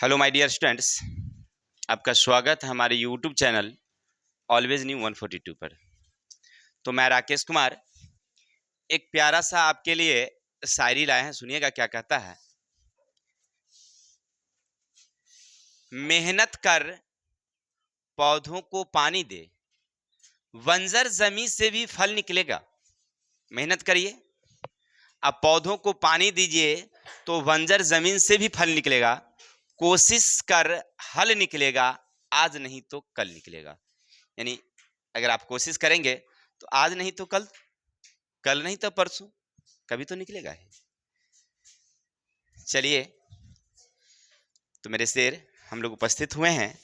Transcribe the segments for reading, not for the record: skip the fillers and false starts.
Hello my dear students, आपका स्वागत है हमारे यूट्यूब चैनल ऑलवेज न्यू 142 पर। तो मैं राकेश कुमार एक प्यारा सा आपके लिए शायरी लाए हैं, सुनिएगा क्या कहता है। मेहनत कर पौधों को पानी दे, बंजर जमीन से भी फल निकलेगा। मेहनत करिए, अब पौधों को पानी दीजिए तो बंजर जमीन से भी फल निकलेगा। कोशिश कर हल निकलेगा, आज नहीं तो कल निकलेगा। यानी अगर आप कोशिश करेंगे तो आज नहीं तो कल, कल नहीं तो परसों, कभी तो निकलेगा ही। चलिए, तो मेरे शेर हम लोग उपस्थित हुए हैं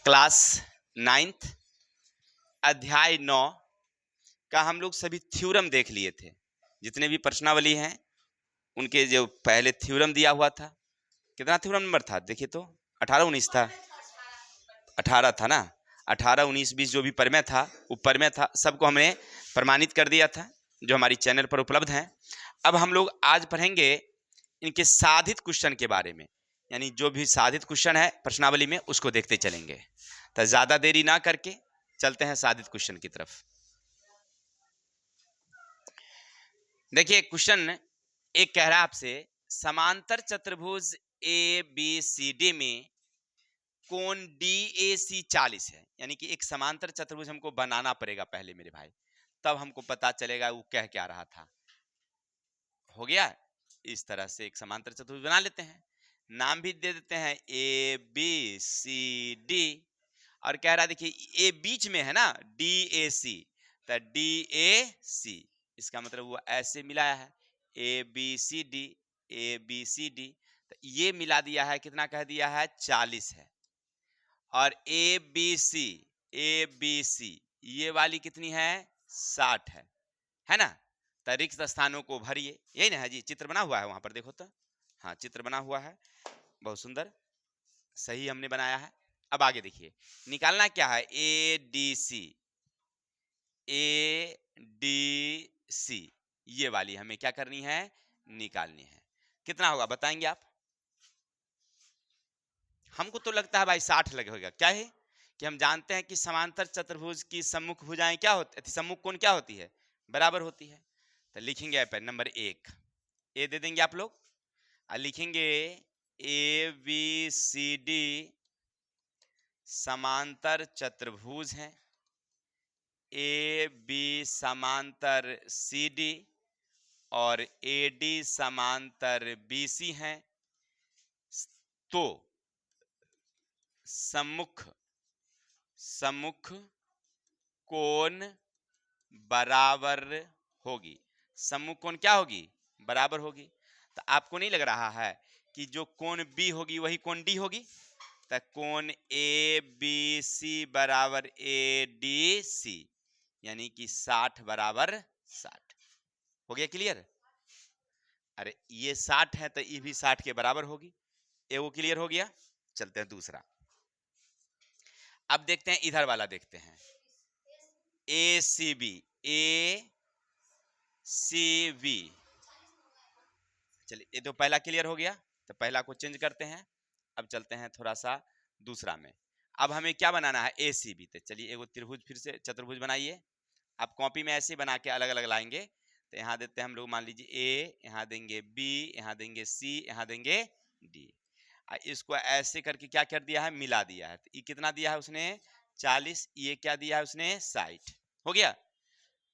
क्लास 9th अध्याय 9 का हम लोग सभी थ्योरम देख लिए थे। जितने भी प्रश्नावली हैं उनके जो पहले थ्योरम दिया हुआ था, कितना थ्योरम नंबर था देखिए तो 18 19 था, 18 था ना। 18 19 20 जो भी प्रमेय था वो प्रमेय था, सबको हमने प्रमाणित कर दिया था जो हमारी चैनल पर उपलब्ध हैं। अब हम लोग आज पढ़ेंगे इनके साधित क्वेश्चन के बारे में, यानी जो भी साधित क्वेश्चन है प्रश्नावली में उसको देखते चलेंगे। तो ज्यादा देरी ना करके चलते हैं साधित क्वेश्चन की तरफ। देखिए क्वेश्चन एक कह रहा है आपसे, समांतर चतुर्भुज ए बी सी डी में कोण डी ए सी 40 है। यानी कि एक समांतर चतुर्भुज हमको बनाना पड़ेगा पहले मेरे भाई, तब हमको पता चलेगा वो कह क्या रहा था। हो गया, इस तरह से एक समांतर चतुर्भुज बना लेते हैं, नाम भी दे देते हैं ए बी सी डी। और कह रहा है देखिए ए बीच में है ना, डी ए सी, तो डी ए सी इसका मतलब वो ऐसे मिलाया है A B C D, A B C D, तो ये मिला दिया है, कितना कह दिया है 40 है। और ए बी सी ये वाली कितनी है 60 है ना। तो रिक्त स्थानों को भरिए, यही ना है जी, चित्र बना हुआ है वहां पर देखो तो, हाँ चित्र बना हुआ है, बहुत सुंदर, सही हमने बनाया है। अब आगे देखिए, निकालना क्या है, ए डी सी ये वाली हमें क्या करनी है, निकालनी है। कितना होगा बताएंगे आप? हमको तो लगता है भाई 60 लगेगा। क्या है कि हम जानते हैं कि समांतर चतुर्भुज की सम्मुख भुजाएं क्या होती, सम्मुख कोण क्या होती है, बराबर होती है। तो लिखेंगे पे नंबर 1 ए दे देंगे आप लोग, और लिखेंगे ए बी सी डी समांतर चतुर्भुज हैं, ए बी समांतर सी डी और ए डी समांतर बी सी हैं। तो सम्मुख कोण बराबर होगी, सम्मुख कोण क्या होगी, बराबर होगी। तो आपको नहीं लग रहा है कि जो कोण बी होगी वही कोण डी होगी? तो कोण ए बी सी बराबर ए डी सी, यानी कि 60 बराबर 60। हो गया क्लियर? अरे ये 60 है तो ये भी 60 के बराबर होगी, ये वो क्लियर हो गया। चलते हैं दूसरा, अब देखते हैं इधर वाला, देखते हैं ए सी बी, ए सी बी। चलिए ये तो पहला क्लियर हो गया, तो पहला को चेंज करते हैं। अब चलते हैं थोड़ा सा दूसरा में, अब हमें क्या बनाना है, ए सी बी। तो चलिए एगो त्रिभुज फिर से चतुर्भुज बनाइए। आप कॉपी में ऐसे बना के अलग अलग लाएंगे। तो यहाँ देते हैं हम लोग, मान लीजिए ए, यहाँ देंगे बी, यहाँ देंगे सी, यहाँ देंगे डी। इसको ऐसे करके क्या कर दिया है, मिला दिया है। तो ये कितना दिया है उसने 40, ये क्या दिया है उसने 60। हो गया।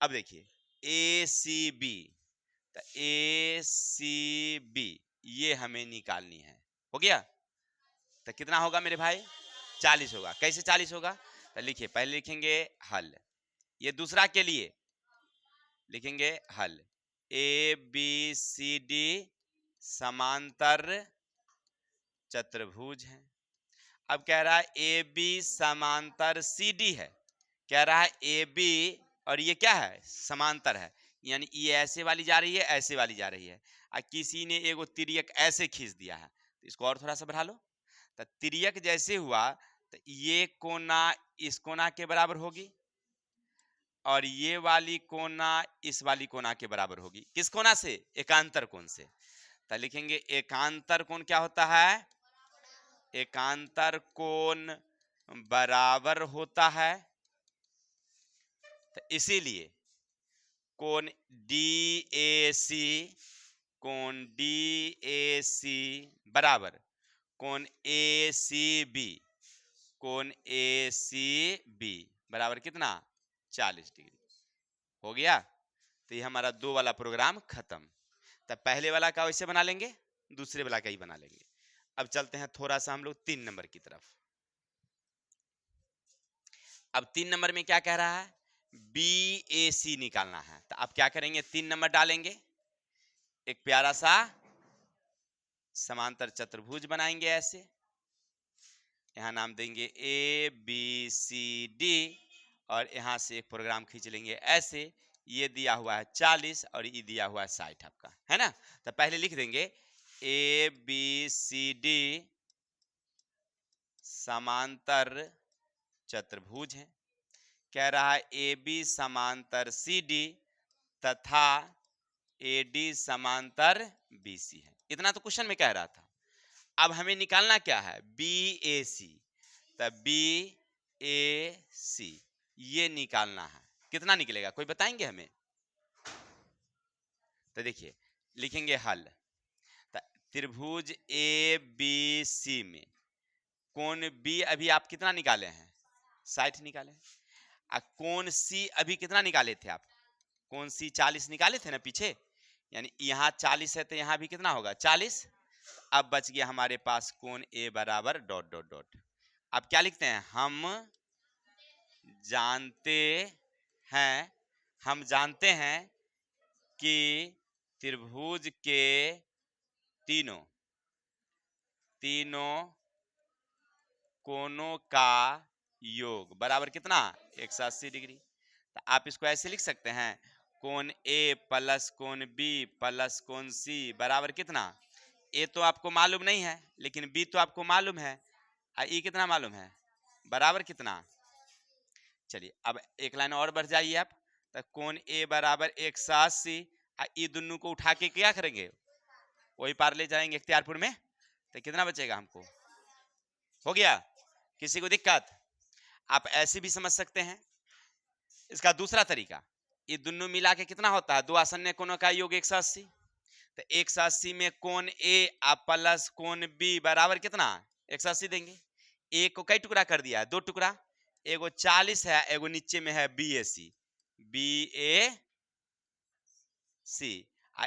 अब देखिए ए सी बी, तो ए सी बी ये हमें निकालनी है। हो गया, तो कितना होगा मेरे भाई 40 होगा। कैसे 40 होगा, तो लिखिए पहले लिखेंगे हल, ये दूसरा के लिए लिखेंगे हल, ए बी सी डी समांतर चतुर्भुज है। अब कह रहा है ए बी समांतर सी डी है, कह रहा है ए बी और ये क्या है समांतर है, यानी ये ऐसे वाली जा रही है, ऐसे वाली जा रही है। और किसी ने एगो तिर्यक ऐसे खींच दिया है, तो इसको और थोड़ा सा बढ़ा लो। तो तिर्यक जैसे हुआ तो ये कोना इस कोना के बराबर होगी और ये वाली कोना इस वाली कोना के बराबर होगी। किस कोना से, एकांतर कोण से। तो लिखेंगे एकांतर कोण क्या होता है, एकांतर कोण बराबर होता है। तो इसीलिए कोण DAC, कोण DAC बराबर कोण ACB, कोण ACB बराबर कितना 40 डिग्री। हो गया। तो ये हमारा 2 वाला प्रोग्राम खत्म। तब पहले वाला का वैसे बना लेंगे, दूसरे वाला का ही बना लेंगे। अब चलते हैं थोड़ा सा हम लोग 3 नंबर की तरफ। अब 3 नंबर में क्या कह रहा है, BAC निकालना है। तो आप क्या करेंगे, 3 नंबर डालेंगे, एक प्यारा सा समांतर चतुर्भुज बनाएंगे ऐसे, यहां नाम देंगे ABCD, और यहां से एक प्रोग्राम खींच लेंगे ऐसे। ये दिया हुआ है 40 और ये दिया हुआ है 60 आपका, है ना। तो पहले लिख देंगे ABCD समांतर चतुर्भुज है। कह रहा है AB समांतर CD तथा AD समांतर BC है। इतना तो क्वेश्चन में कह रहा था। अब हमें निकालना क्या है, BAC। तो BAC ये निकालना है। कितना निकलेगा कोई बताएंगे हमें। तो देखिए लिखेंगे हल। तो त्रिभुज ABC में कोण B अभी आप कितना निकाले हैं, 60 निकाले हैं। कोण C अभी कितना निकाले थे आप, कोण C 40 निकाले थे ना पीछे, यानी यहाँ 40 है तो यहाँ भी कितना होगा 40। अब बच गया हमारे पास कोण A बराबर डॉट डॉट डॉट। अब क्या लिखते हैं, हम जानते हैं कि त्रिभुज के तीनों कोणों का योग बराबर कितना 180 डिग्री। तो आप इसको ऐसे लिख सकते हैं, कोण A प्लस कोण B प्लस कोण C बराबर कितना, A तो आपको मालूम नहीं है लेकिन B तो आपको मालूम है, E कितना मालूम है, बराबर कितना। चलिए अब एक लाइन और बढ़ जाइए आप। तो कोण A बराबर 180, ये दोनों को उठा के क्या करेंगे, वही पार ले जाएंगे इख्तियारपुर में। तो कितना बचेगा हमको, हो गया। किसी को दिक्कत, आप ऐसे भी समझ सकते हैं। इसका दूसरा तरीका, ये दोनों मिला के कितना होता है, दो आसन्न कोणों का योग 180। तो 180 में कोण A प्लस कोण B बराबर कितना 180 देंगे। A को कई टुकड़ा कर दिया है, 2 टुकड़ा, एगो 40 है, एगो नीचे में है BAC,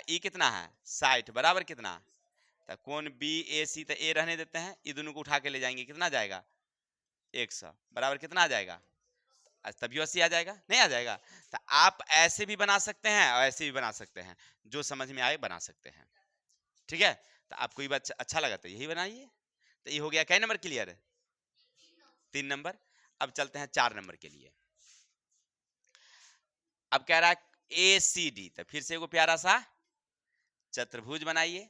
E कितना है 60 बराबर कितना। तो कोण BAC तो A रहने देते हैं, ये दोनों को उठा के ले जाएंगे, कितना जाएगा 100 बराबर कितना आ जाएगा, तभी 80 आ जाएगा, नहीं आ जाएगा। तो आप ऐसे भी बना सकते हैं और ऐसे भी बना सकते हैं, जो समझ में आए बना सकते हैं, ठीक है। तो आपको ये बात अच्छा लगा तो यही बनाइए। तो ये हो गया कै नंबर क्लियर, 3 नंबर। अब चलते हैं 4 नंबर के लिए। अब कह रहा है ACD, तो फिर से एगो प्यारा सा चतुर्भुज बनाइए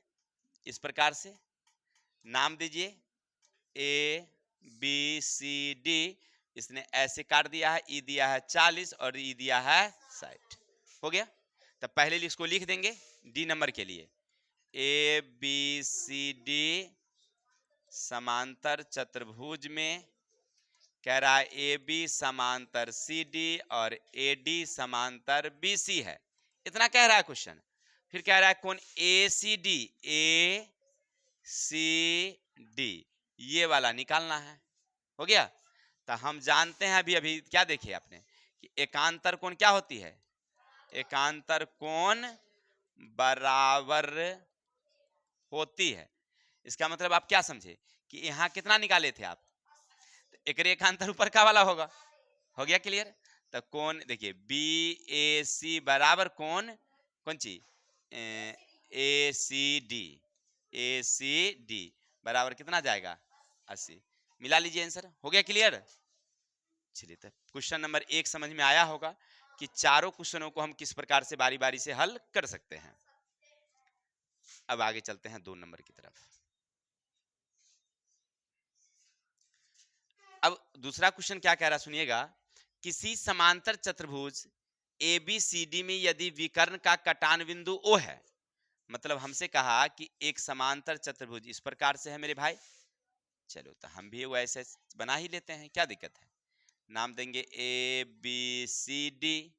इस प्रकार से, नाम दीजिए ABCD। इसने ऐसे काट दिया है, ई दिया है 40 और ई दिया है 60, हो गया। तो पहले इसको लिख देंगे डी नंबर के लिए, ABCD समांतर चतुर्भुज में कह रहा है AB समांतर CD और AD समांतर BC है, इतना कह रहा है क्वेश्चन। फिर कह रहा है कौन ACD ये वाला निकालना है, हो गया। तो हम जानते हैं अभी अभी क्या देखे आपने कि एकांतर कोण क्या होती है, एकांतर कोण बराबर होती है। इसका मतलब आप क्या समझे कि यहाँ कितना निकाले थे आप, तो एक एकांतर ऊपर का वाला होगा, हो गया क्लियर। तो कोण देखिए BAC बराबर कौन सी ACD बराबर कितना जाएगा 80, मिला लीजिए आंसर, हो गया क्लियर। चलिए तो क्वेश्चन नंबर 1 समझ में आया होगा कि चारों क्वेश्चनों को हम किस प्रकार से बारी बारी से हल कर सकते हैं। अब आगे चलते हैं 2 नंबर की तरफ। अब दूसरा क्वेश्चन क्या कह रहा सुनिएगा, किसी समांतर चतुर्भुज ABCD में यदि विकर्ण का कटान बिंदु O है, मतलब हमसे कहा कि एक समांतर चतुर्भुज इस प्रकार से है मेरे भाई। चलो तो हम भी वैसे बना ही लेते हैं, क्या दिक्कत है। नाम देंगे ए बी सी डी।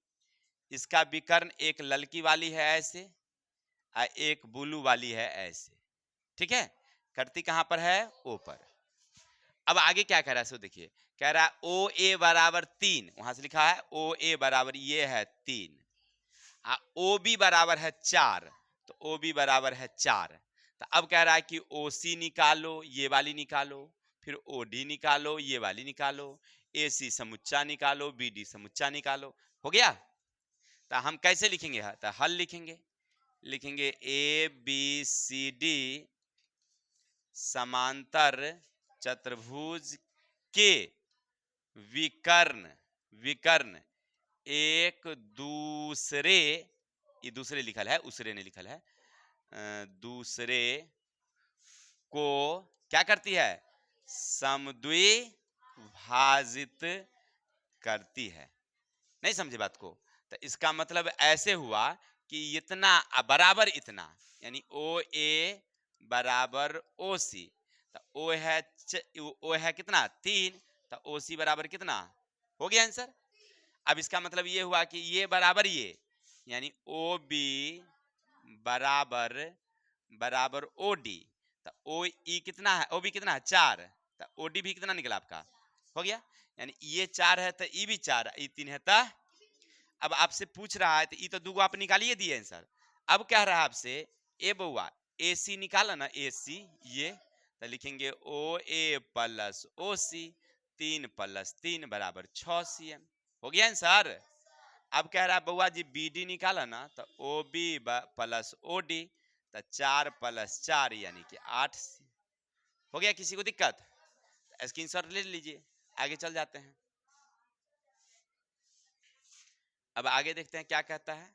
इसका विकर्ण एक ललकी वाली है ऐसे और एक ब्लू वाली है ऐसे, ठीक है। करती कहां पर है, ओ पर। अब आगे क्या कह रहा है सो देखिए, कह रहा है ओ ए बराबर 3, वहां से लिखा है ओ ए बराबर ये है 3, ओ बी बराबर है 4, तो ओ बी बराबर है 4। तो अब कह रहा है कि ओ सी निकालो, ये वाली निकालो, फिर ओ डी निकालो, ये वाली निकालो, ए सी समुच्चा निकालो, बी डी समुच्चा निकालो। हो गया। तो हम कैसे लिखेंगे, तो हल लिखेंगे, लिखेंगे ए बी सी डी समांतर चतुर्भुज के विकर्ण, विकर्ण एक दूसरे, ये दूसरे लिखल है, उसरे ने लिखल है, दूसरे को क्या करती है, समद्विभाजित करती है। नहीं समझे बात को। तो इसका मतलब ऐसे हुआ कि इतना बराबर इतना, यानी ओ ए बराबर ओ सी। तो ओ है कितना 3, तो ओ सी बराबर कितना, हो गया आंसर। अब इसका मतलब ये हुआ कि ये बराबर ये, यानी ओ बी बराबर बराबर ओ डी। तो ओ ई कितना है, ओ बी कितना है 4, तो ओ डी भी कितना निकला आपका, हो गया। यानी ये 4 है तो ई भी 4, ई 3 है तो। अब आपसे पूछ रहा है तो ई तो दूगो आप निकालिए दिए आंसर। अब कह रहा है आपसे ए बउआ ए सी निकाला ना, ए सी ये, तो लिखेंगे ओ ए प्लस ओ सी, 3 प्लस 3 बराबर 6 सी एम। हो गया आंसर। अब कह रहा है बउआ जी बी डी निकाला ना, तो O B plus O D, तो 4 प्लस 4 यानी कि 8 सी। हो गया। किसी को दिक्कत, स्क्रीनशॉट ले लीजिए, आगे चल जाते हैं। अब आगे देखते हैं क्या कहता है।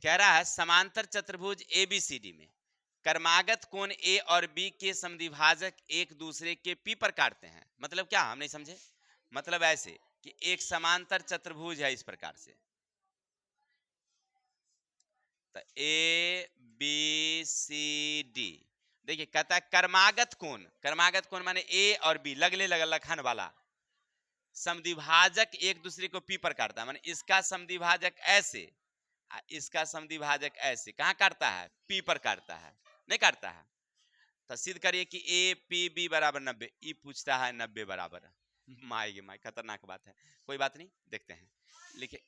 कह रहा है समांतर चतुर्भुज एबीसीडी में कर्मागत कोण ए और बी के समद्विभाजक एक दूसरे के पी पर काटते हैं। मतलब क्या, हम नहीं समझे। मतलब ऐसे कि एक समांतर चतुर्भुज है इस प्रकार से, तो ए बी सी डी। देखिए कहता है कर्मागत कोण, कर्मागत कोण माने ए और बी लगले लगल लखन वाला समद्विभाजक एक दूसरे को पी पर काटता है। माने इसका समद्विभाजक ऐसे, इसका समद्विभाजक ऐसे, कहां काटता है, पी पर काटता है, नहीं काटता है। तो सिद्ध करिए कि ए पी बी बराबर 90। ई पूछता है 90 बराबर, माई माई खतरनाक बात है। कोई बात नहीं, देखते हैं। लिखे,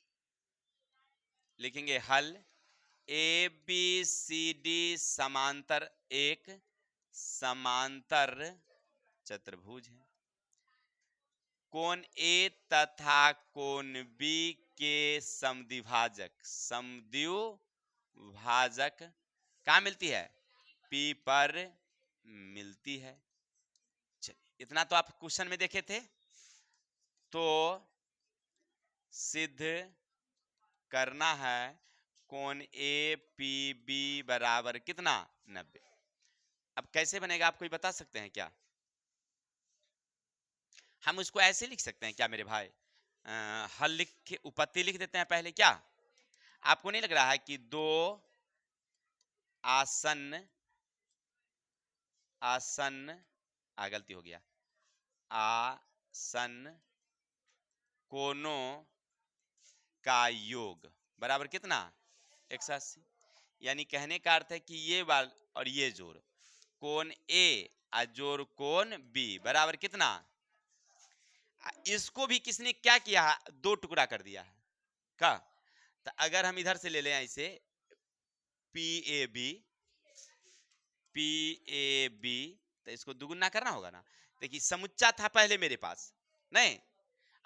लिखेंगे हल ए बी सी डी समांतर एक समांतर चतुर्भुज है। कोण ए तथा कोण बी के समद्विभाजक, समद्विभाजक कहाँ मिलती है, पी पर मिलती है। चलिए इतना तो आप क्वेश्चन में देखे थे, तो सिद्ध करना है कोण ए पी बी बराबर कितना 90। अब कैसे बनेगा, आप कोई बता सकते हैं क्या। हम उसको ऐसे लिख सकते हैं क्या मेरे भाई, हल लिख के उपपत्ति लिख देते हैं पहले, क्या आपको नहीं लग रहा है कि दो आसन्न, आसन्न गलती हो गया, आसन्न कोणों का योग बराबर कितना 180। यानी कहने का अर्थ है कि ये वाल और ये जोड़ कोण ए और जोड़ कोण बी बराबर कितना, इसको भी किसने क्या किया है, दो टुकड़ा कर दिया है का। तो अगर हम इधर से ले लें ऐसे P A B, P A B, तो इसको दुगुना करना होगा ना। देखिए समुच्चा था पहले मेरे पास, नहीं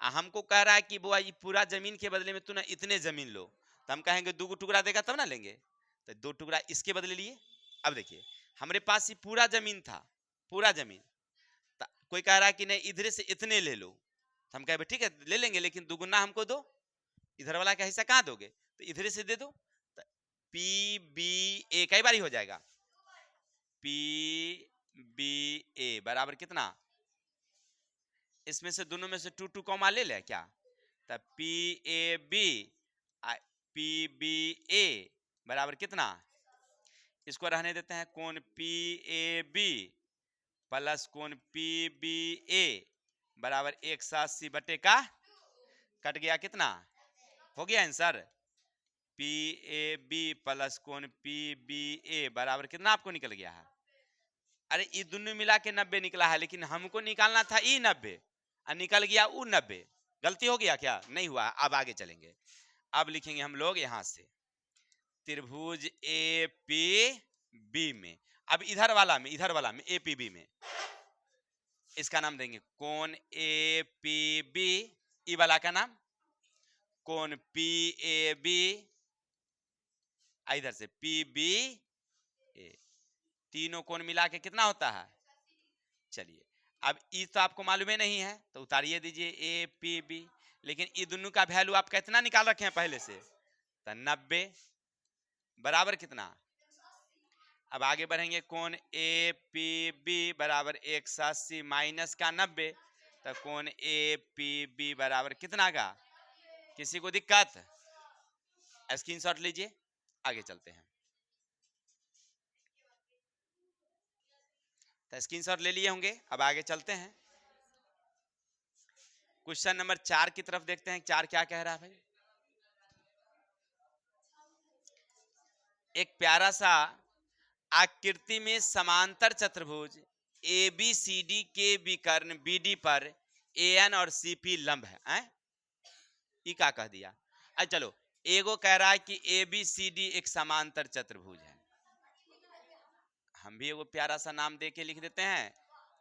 हमको कह रहा है कि बुआ ये पूरा जमीन के बदले में तू ना इतने जमीन लो, तो हम कहेंगे दो टुकड़ा देगा तब ना लेंगे। तो दो टुकड़ा इसके बदले लिए। अब देखिए हमारे पास ये पूरा जमीन था, पूरा जमीन, तो कोई कह रहा है कि नहीं इधर से इतने ले लो, तो हम कहे ठीक है ले लेंगे, लेकिन दुगुना हमको दो, इधर वाला का हिस्सा कहाँ दोगे, तो इधर से दे दो। तो पी बी ए कई बार ही हो जाएगा, पी बी ए बराबर कितना, इसमें से दोनों में से 2 2 कॉमा ले ले क्या, तब P A B P B A बराबर कितना, इसको रहने देते हैं, कोण पी ए बी प्लस कोण पी बी ए बराबर 180 बटे का कट गया कितना, हो गया answer, P A B plus कोण पी बी ए बराबर कितना आपको निकल गया है। अरे ये दोनों मिला के 90 निकला है, लेकिन हमको निकालना था ई 90 और निकल गया उ 90। गलती हो गया क्या, नहीं हुआ। अब आगे चलेंगे, अब लिखेंगे हम लोग यहां से त्रिभुज ए पी बी में, अब इधर वाला में ए पी बी में इसका नाम देंगे कोण ए पी बी, ई वाला का नाम कोण पी ए बी, इधर से पी बी ए, तीनों कोण मिला के कितना होता है। चलिए अब ई तो आपको मालूम ही नहीं है तो उतारिए दीजिए ए पी बी, लेकिन ई दोनों का वैल्यू आप कितना निकाल रखे हैं पहले से, तो 90 बराबर कितना। अब आगे बढ़ेंगे, कोण ए पी बी बराबर 180 माइनस का 90, तो कोण ए पी बी बराबर कितना का, किसी को दिक्कत, स्क्रीनशॉट लीजिए, आगे चलते हैं। तो स्क्रीनशॉट ले लिए होंगे, अब आगे चलते हैं। क्वेश्चन नंबर 4 की तरफ देखते हैं, 4 क्या कह रहा है भाई। एक प्यारा सा आकृति में समांतर चतुर्भुज ए बी सी डी के विकर्ण बी डी पर ए एन और सी पी लंब है, ये क्या कह दिया। अच्छा चलो, एगो कह रहा है कि ए बी सी डी एक समांतर चतुर्भुज है, हम भी एगो प्यारा सा नाम दे के लिख देते हैं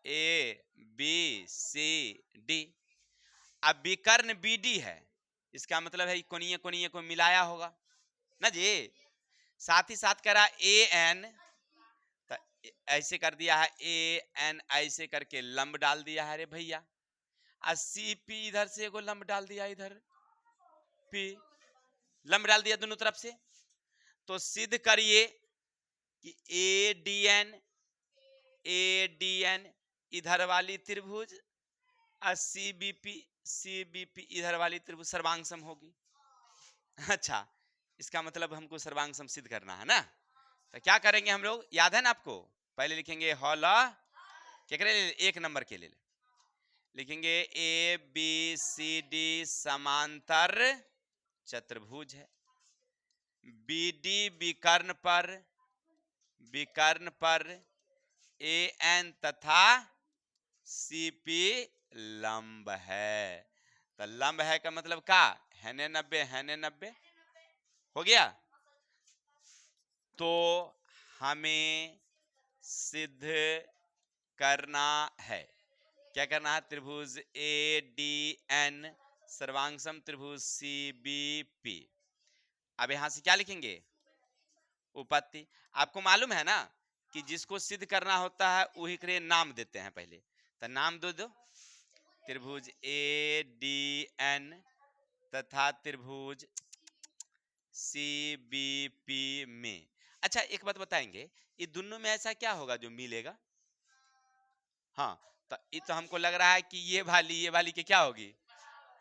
ए बी सी डी। अब विकर्ण बी डी है, इसका मतलब है कोनिये कोनिये को मिलाया होगा ना जी। साथ ही साथ कह रहा ए एन, तो ऐसे कर दिया है ए एन, ऐसे करके लंब डाल दिया है रे भैया, और सी पी इधर से एगो लंब डाल दिया, इधर पी लंब डाल दिया दोनों तरफ से। तो सिद्ध करिए कि ए डी एन इधर वाली त्रिभुज और सी बी पी इधर वाली त्रिभुज सर्वांगसम होगी। अच्छा, इसका मतलब हमको सर्वांगसम सिद्ध करना है ना, तो क्या करेंगे हम लोग, याद है ना आपको, पहले लिखेंगे हॉल क्या करें, 1 नंबर के लिए लिखेंगे ए बी सी डी समांतर चतुर्भुज है, बी डी विकर्ण पर ए एन तथा सी पी लंब है। तो लंब है का मतलब का है ने 90 हो गया। तो हमें सिद्ध करना है, क्या करना है, त्रिभुज ए डी एन सर्वांगसम त्रिभुज सी बी पी। अब यहां से क्या लिखेंगे, उपपत्ति। आपको मालूम है ना कि जिसको सिद्ध करना होता है वही के नाम देते हैं पहले, तो नाम दो त्रिभुज ए डी एन तथा त्रिभुज सी बी पी में। अच्छा एक बात बताएंगे, ये दोनों में ऐसा क्या होगा जो मिलेगा, हाँ तो ये तो हमको लग रहा है कि ये वाली के क्या होगी,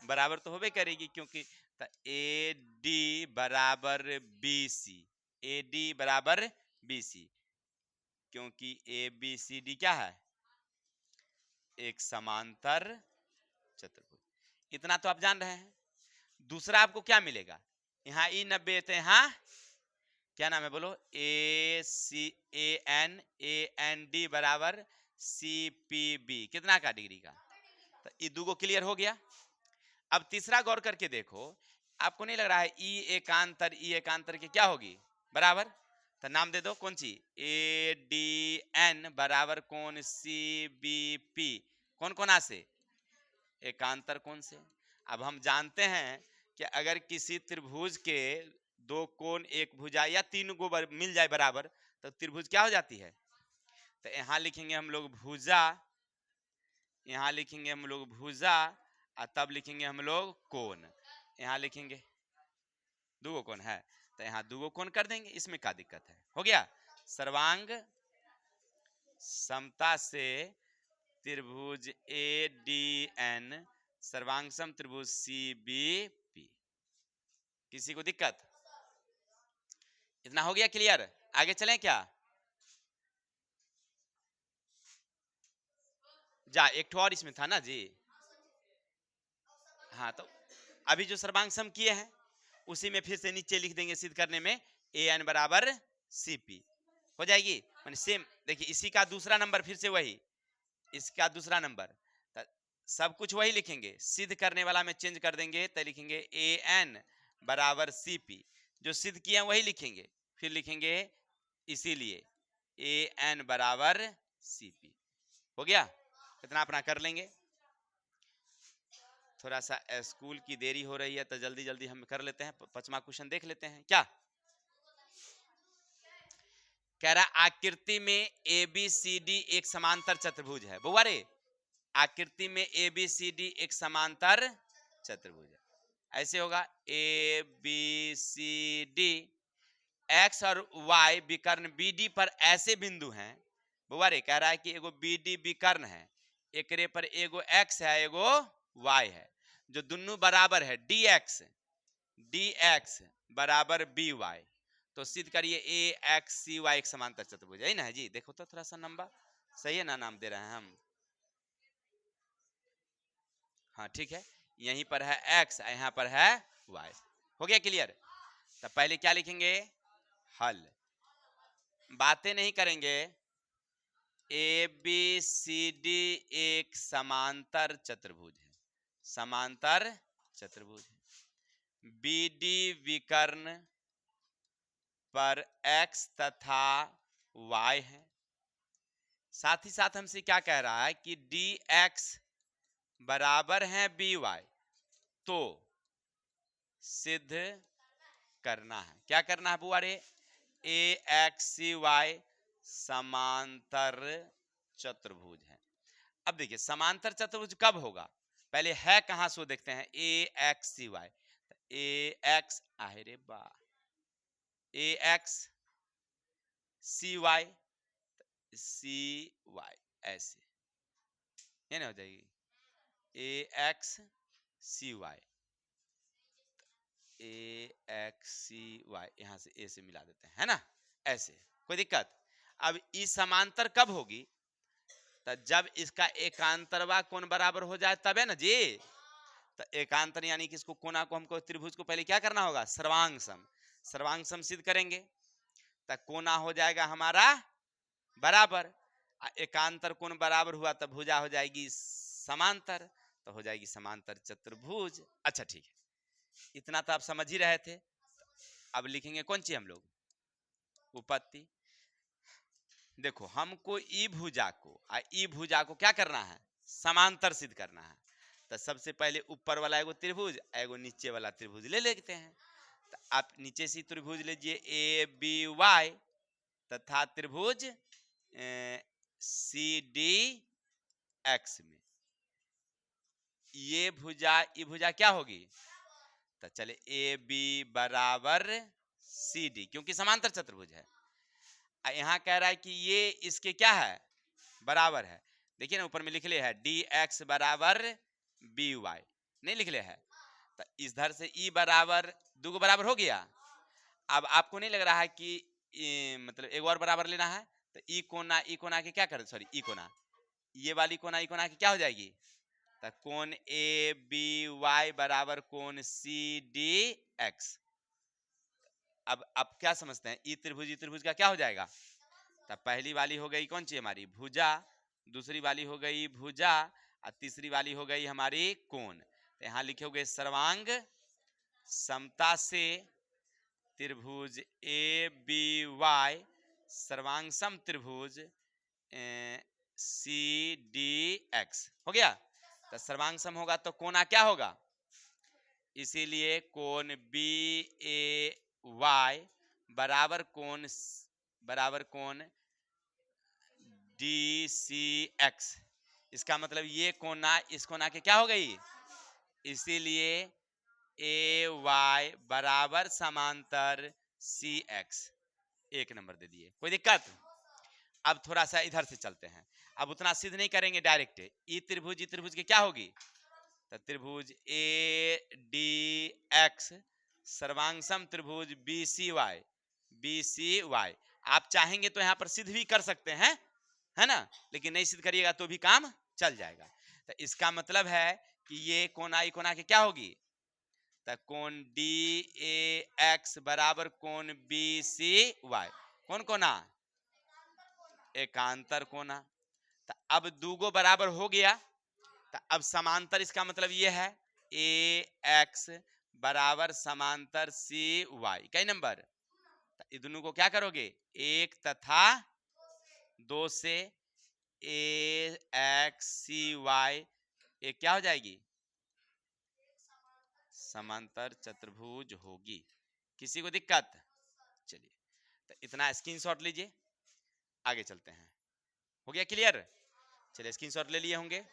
बराबर तो होबे करेगी, क्योंकि ए डी बराबर बी सी, ए डी बराबर बी सी, क्योंकि ए बी सी डी क्या है, एक समांतर चतुर्भुज। इतना तो आप जान रहे हैं। दूसरा आपको क्या मिलेगा, यहाँ ई 90 तो यहाँ क्या नाम है बोलो, ए एन डी बराबर सी पी बी, कितना का, डिग्री का। तो ये दो क्लियर हो गया। अब तीसरा गौर करके देखो, आपको नहीं लग रहा है ई एकांतर की क्या होगी, बराबर, तो नाम दे दो कौन सी, ए डी एन बराबर कौन सी बी पी, कौन कोना से, एकांतर कोण से। अब हम जानते हैं कि अगर किसी त्रिभुज के 2 कोण एक भुजा या 3 को मिल जाए बराबर, तो त्रिभुज क्या हो जाती है। तो यहाँ लिखेंगे हम लोग भुजा, यहाँ लिखेंगे हम लोग भुजा, और तब लिखेंगे हम लोग कोण, यहाँ लिखेंगे 2 कोण है, तो यहाँ 2 कोण कर देंगे, इसमें क्या दिक्कत है, हो गया। सर्वांग समता से त्रिभुज ए डी एन सर्वांगसम त्रिभुज सी बी पी, किसी को दिक्कत, इतना हो गया क्लियर? आगे चलें क्या? जा एक ठो और इसमें था ना जी। हाँ तो अभी जो सर्वांग सम किए हैं उसी में फिर से नीचे लिख देंगे सिद्ध करने में ए एन बराबर सी पी हो जाएगी। मैंने सेम देखिए इसी का दूसरा नंबर फिर से वही, इसका दूसरा नंबर सब कुछ वही लिखेंगे, सिद्ध करने वाला में चेंज कर देंगे तो लिखेंगे ए एन बराबर सी पी, जो सिद्ध किया वही लिखेंगे, फिर लिखेंगे इसीलिए ए एन बराबर सी पी। हो गया? इतना अपना कर लेंगे। थोड़ा सा स्कूल की देरी हो रही है तो जल्दी जल्दी हम कर लेते हैं, 5वां क्वेश्चन देख लेते हैं क्या कह रहा। आकृति में ए बी सी डी एक समांतर चतुर्भुज है। बुआ रे आकृति में ए बी सी डी एक समांतर चतुर्भुज है। ऐसे होगा A B C D, X और वाई विकर्ण बी डी पर ऐसे बिंदु हैं। बुआ रे कह रहा है कि एगो बी डी विकर्ण है, एक रे पर एगो एक्स है एगो वाई है, जो दोनों बराबर है डी एक्स बराबर बी वाई। तो सिद्ध करिए ए एक्स सी वाई एक समांतर चतुर्भुज है ना जी। देखो तो थोड़ा सा नंबर सही है ना, नाम दे रहे हैं हम। हाँ ठीक है, यहीं पर है एक्स यहाँ पर है वाई। हो गया क्लियर? तो पहले क्या लिखेंगे? हल। बातें नहीं करेंगे। ए बी सी डी एक समांतर चतुर्भुज है, समांतर चतुर्भुज है। बी डी विकर्ण पर x तथा y है। साथ ही साथ हमसे क्या कह रहा है कि dx बराबर है by, तो सिद्ध करना है। क्या करना है बुआ रे? ए एक्स सी वाई समांतर चतुर्भुज है। अब देखिए समांतर चतुर्भुज कब होगा, पहले है कहां सो देखते हैं। ए एक्स सी वाई, ए एक्स आहे रे बा, ए एक्स सी वाई सी वाई ऐसे ये ना हो जाएगी। ए एक्स सी वाई, ए एक्स सी वाई यहां से ए से मिला देते हैं, है ना, ऐसे कोई दिक्कत? अब इस समांतर कब होगी? तो जब इसका एकांतरवा कोण बराबर हो जाए तब है ना जी। तो एकांतर यानी कि इसको कोना को हमको त्रिभुज को पहले क्या करना होगा? सर्वांग सम। सर्वांग सम सिद्ध करेंगे तो कोना हो जाएगा हमारा बराबर, एकांतर कोण बराबर हुआ तो भुजा हो जाएगी समांतर, तो हो जाएगी समांतर चतुर्भुज। अच्छा ठीक है, इतना तो आप समझ ही रहे थे। अब लिखेंगे कौन सी हम लोग? उपपत्ति। देखो हमको ई भुजा को ई भुजा को क्या करना है? समांतर सिद्ध करना है। तो सबसे पहले ऊपर वाला एगो त्रिभुज एगो नीचे वाला त्रिभुज ले लेते हैं। तो आप नीचे से त्रिभुज लीजिए ए बी वाई तथा त्रिभुज सी डी एक्स में ये भुजा ई भुजा क्या होगी? तो चले ए बी बराबर सी डी, क्योंकि समांतर चतुर्भुज है। यहाँ कह रहा है कि ये इसके क्या है? बराबर है। देखिए ना ऊपर में लिख ले है डी एक्स बराबर बी वाई, नहीं लिख ले है। तो इस धर से ई बराबर दो बराबर हो गया। अब आपको नहीं लग रहा है कि मतलब एक और बराबर लेना है? तो ई कोना के क्या कर, सॉरी ई कोना, ये वाली कोना ई कोना की क्या हो जाएगी? तो कोण ए बी वाई बराबर कोण सी डी एक्स। अब आप क्या समझते हैं? ई त्रिभुज का क्या हो जाएगा? तो पहली वाली हो गई कौन सी हमारी? भुजा, दूसरी वाली हो गई भुजा और तीसरी वाली हो गई हमारी कोण। तो यहाँ लिखोगे सर्वांग समता से त्रिभुज ए बी वाई सर्वांग सम त्रिभुज सी डी एक्स। हो गया? तो सर्वांग सम होगा तो कोना क्या होगा? इसीलिए कोण बी ए वाई बराबर कोण डी सी एक्स। इसका मतलब ये कोना इस कोना के क्या हो गई? इसीलिए ए वाई बराबर समांतर सी एक्स। एक नंबर दे दिए, कोई दिक्कत? अब थोड़ा सा इधर से चलते हैं। अब उतना सिद्ध नहीं करेंगे, डायरेक्ट ई त्रिभुज के क्या होगी? तो त्रिभुज ए डी एक्स सर्वांग सम त्रिभुज B C Y, B C Y. आप चाहेंगे तो यहाँ पर सिद्ध भी कर सकते हैं, है ना, लेकिन नहीं सिद्ध करिएगा तो भी काम चल जाएगा। तो इसका मतलब है कि ये कोण आई कोण आके क्या होगी, तो कोण डी ए एक्स बराबर कोण बी सी वाई। कौन कोना, एकांतर कोना। तो अब दूगो बराबर हो गया, तो अब समांतर, इसका मतलब ये है ए एक्स बराबर समांतर सी वाई। कई नंबर, तो दोनों को क्या करोगे, एक तथा दो से ए एक्स सी वाई, एक क्या हो जाएगी, समांतर चतुर्भुज होगी। किसी को दिक्कत, चलिए तो इतना स्क्रीनशॉट लीजिए, आगे चलते हैं। हो गया क्लियर, चलिए स्क्रीनशॉट ले लिए होंगे।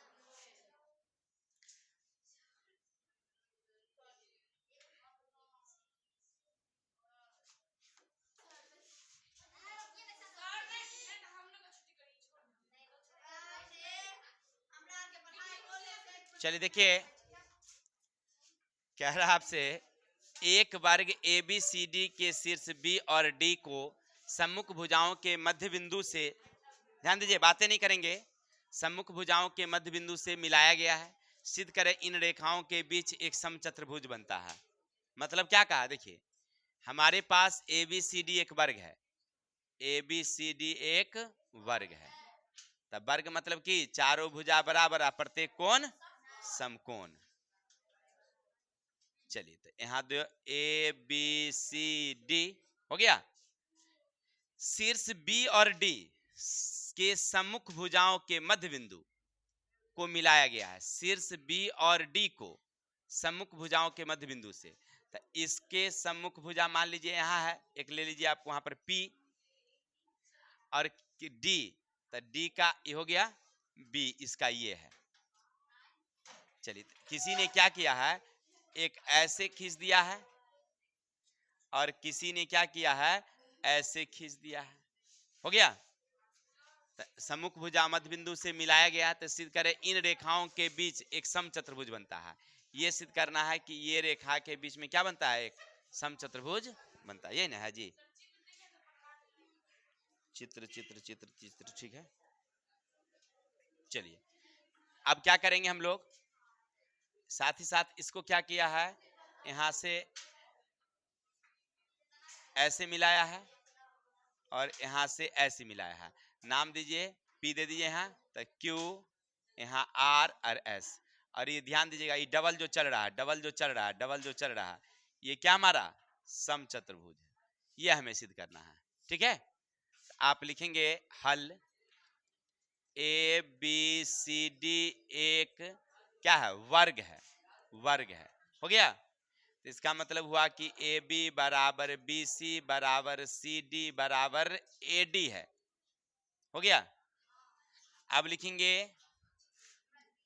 चलिए देखिए, कह रहा आपसे एक वर्ग ए बी सी डी के शीर्ष बी और डी को सम्मुख भुजाओं के मध्य बिंदु से, ध्यान दीजिए बातें नहीं करेंगे, सम्मुख भुजाओं के मध्य बिंदु से मिलाया गया है। सिद्ध करें इन रेखाओं के बीच एक समचतुर्भुज बनता है। मतलब क्या कहा, देखिए हमारे पास ए बी सी डी एक वर्ग है, ए बी सी डी एक वर्ग है। तब वर्ग मतलब कि चारों भुजा बराबर, प्रत्येक कोण समकोण। चलिए तो यहाँ दो ए बी सी डी हो गया। शीर्ष बी और डी के सम्मुख भुजाओं के मध्य बिंदु को मिलाया गया है। शीर्ष बी और डी को सम्मुख भुजाओं के मध्य बिंदु से, तो इसके सम्मुख भुजा मान लीजिए यहाँ है, एक ले लीजिए आप वहां पर पी और डी, तो डी का ये हो गया बी, इसका ये है। चलिए किसी ने क्या किया है, एक ऐसे खींच दिया है और किसी ने क्या किया है, ऐसे खींच दिया है। हो गया, सम्मुख भुजा मध्य बिंदु से मिलाया गया, तो सिद्ध करें इन रेखाओं के बीच एक समचतुर्भुज बनता है। ये सिद्ध करना है कि ये रेखा के बीच में क्या बनता है, एक समचतुर्भुज बनता है। यही ना है जी, चित्र चित्र चित्र चित्र, ठीक है। चलिए अब क्या करेंगे हम लोग, साथ ही साथ इसको क्या किया है, यहां से ऐसे मिलाया है और यहां से ऐसे मिलाया है। नाम दीजिए, पी दे दीजिए यहाँ, तो क्यू, यहाँ आर और एस। और ये ध्यान दीजिएगा, ये डबल जो चल रहा है, डबल जो चल रहा है, डबल जो चल रहा है, ये क्या हमारा समचतुर्भुज है। ये हमें सिद्ध करना है, ठीक है। आप लिखेंगे हल, ए बी सी डी एक क्या है, वर्ग है, वर्ग है। हो गया, तो इसका मतलब हुआ कि ए बी बराबर बी सी बराबर सी डी बराबर ए डी है। हो गया, अब लिखेंगे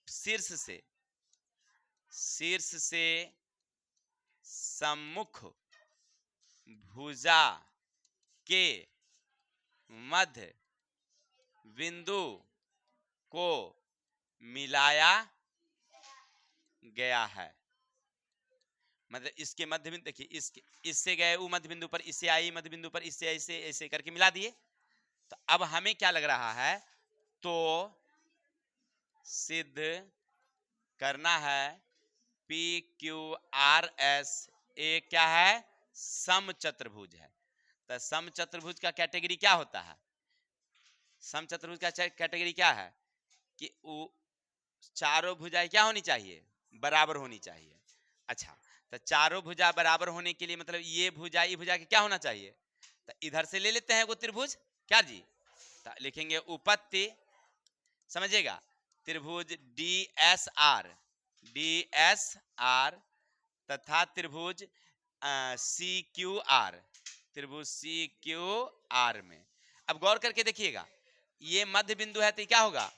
शीर्ष से, शीर्ष से सम्मुख भुजा के मध्य बिंदु को मिलाया गया है। मतलब इसके मध्य बिंदु, देखिए इसके, इससे गए वो मध्य बिंदु पर, इससे आई मध्य बिंदु पर, इससे ऐसे ऐसे करके मिला दिए। तो अब हमें क्या लग रहा है, तो सिद्ध करना है पी क्यू आर एस एक क्या है, समचतुर्भुज है। तो समचतुर्भुज का कैटेगरी क्या होता है, समचतुर्भुज का कैटेगरी क्या है कि वो चारों भुजाएं क्या होनी चाहिए, बराबर होनी चाहिए। अच्छा, तो चारों भुजा बराबर होने के लिए मतलब ये भुजा ये भुजा के क्या होना चाहिए, तो इधर से ले लेते हैं वो त्रिभुज, क्या जी, तो लिखेंगे उपत्ति, समझिएगा, त्रिभुज D S R, D S R तथा त्रिभुज सी क्यू आर, त्रिभुज सी क्यू आर में। अब गौर करके देखिएगा, ये मध्य बिंदु है तो क्या होगा,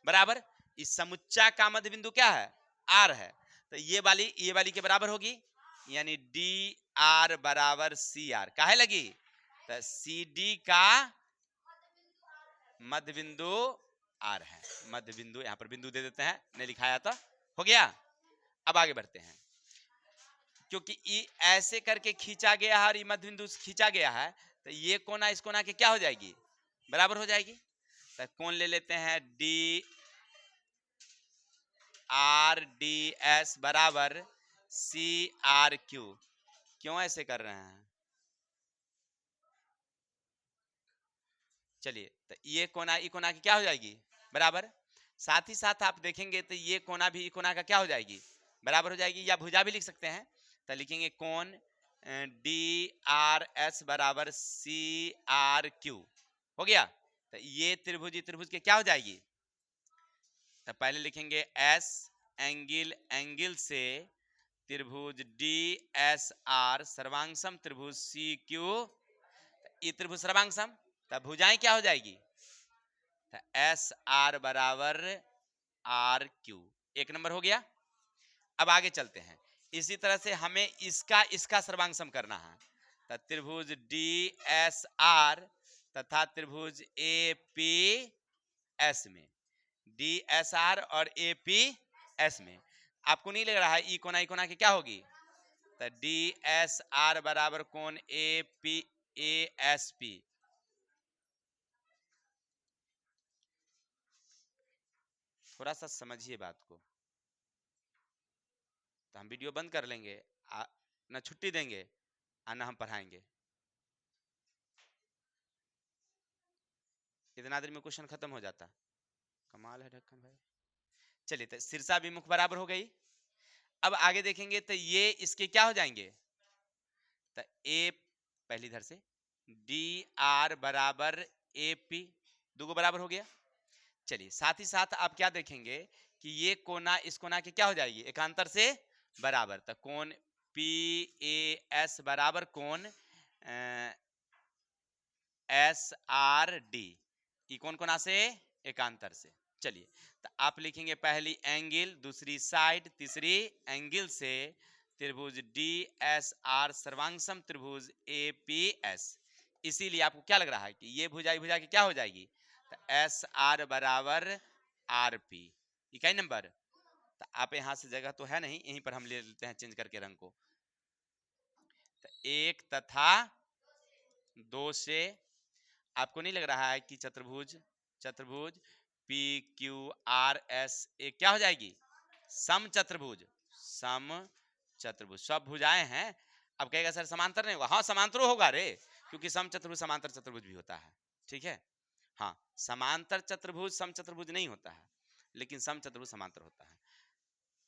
बराबर, इस समुच्चा का मध्य बिंदु क्या है, आर है, तो ये वाली के बराबर होगी, यानी डी आर बराबर सी आर। काहे लगी, तो सी डी का मध्य बिंदु आर है। मध्य बिंदु, यहां पर बिंदु दे देते हैं, नहीं लिखाया तो हो गया। अब आगे बढ़ते हैं, क्योंकि ई ऐसे करके खींचा गया है और ई मध्य बिंदु से खींचा गया है, तो ये कोना इस कोना के क्या हो जाएगी, बराबर हो जाएगी। तो कोण ले लेते हैं डी आर डी एस बराबर सी आर क्यू। क्यों ऐसे कर रहे हैं, चलिए तो ये कोना ई कोना की क्या हो जाएगी, बराबर। साथ ही साथ आप देखेंगे तो ये कोना भी ई कोना का क्या हो जाएगी, बराबर हो जाएगी, या भुजा भी लिख सकते हैं। तो लिखेंगे कोण डी आर एस बराबर सी आर क्यू, हो गया। तो ये त्रिभुज त्रिभुज के क्या हो जाएगी, तो पहले लिखेंगे एस एंगल से त्रिभुज डी एस आर सर्वांगसम त्रिभुज सी क्यू, ये त्रिभुज सर्वांगसम, तब भुजाएं क्या हो जाएगी, तो एस आर बराबर आर क्यू, एक नंबर हो गया। अब आगे चलते हैं, इसी तरह से हमें इसका सर्वांगसम करना है। तो त्रिभुज डी एस आर तथा त्रिभुज ए पी एस में, डी एस आर और ए पी एस में आपको नहीं लग रहा है ई कोना की क्या होगी, तो डी एस आर बराबर कोण A P A S P. थोड़ा सा समझिए बात को, तो हम वीडियो बंद कर लेंगे, ना छुट्टी देंगे और ना हम पढ़ाएंगे। इतना देर में क्वेश्चन खत्म हो जाता, कमाल है ढक्कन भाई। चलिए तो शीर्षा विमुख बराबर हो गई। अब आगे देखेंगे तो ये इसके क्या हो जाएंगे, तो ए पहली इधर से डी आर बराबर ए पी, दो बराबर हो गया। चलिए साथ ही साथ आप क्या देखेंगे कि ये कोना इस कोना की क्या हो जाएगी, एकांतर से बराबर। तो कोण पी ए एस बराबर कोण एस आर डी, ई कौन कोना से, एकांतर से। चलिए तो आप लिखेंगे पहली एंगल, दूसरी साइड, तीसरी एंगल से त्रिभुज डी एस आर सर्वांगसम त्रिभुज ए पी एस। इसीलिए आपको क्या लग रहा है कि ये भुजा की क्या हो जाएगी, तो एस आर बराबर आर पी, इकाई नंबर। तो आप यहां से, जगह तो है नहीं, यहीं पर हम ले लेते हैं चेंज करके रंग को। तो एक तथा दो से आपको नहीं लग रहा है कि चतुर्भुज P Q R S A क्या हो जाएगी, सम चतुर्भुज सब भुजाएं हैं। अब कहेगा सर समांतर नहीं होगा, हाँ समांतर होगा रे, क्योंकि सम चतुर्भुज समांतर चतुर्भुज भी होता है, ठीक है। हाँ समांतर चतुर्भुज सम चतुर्भुज नहीं होता है, लेकिन सम चतुर्भुज समांतर होता है।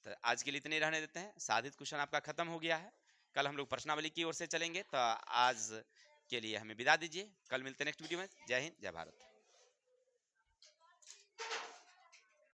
तो आज के लिए इतने रहने देते हैं, साधित क्वेश्चन आपका खत्म हो गया है। कल हम लोग प्रश्नावली की ओर से चलेंगे, तो आज के लिए हमें विदा दीजिए, कल मिलते हैं नेक्स्ट वीडियो में। जय हिंद, जय भारत।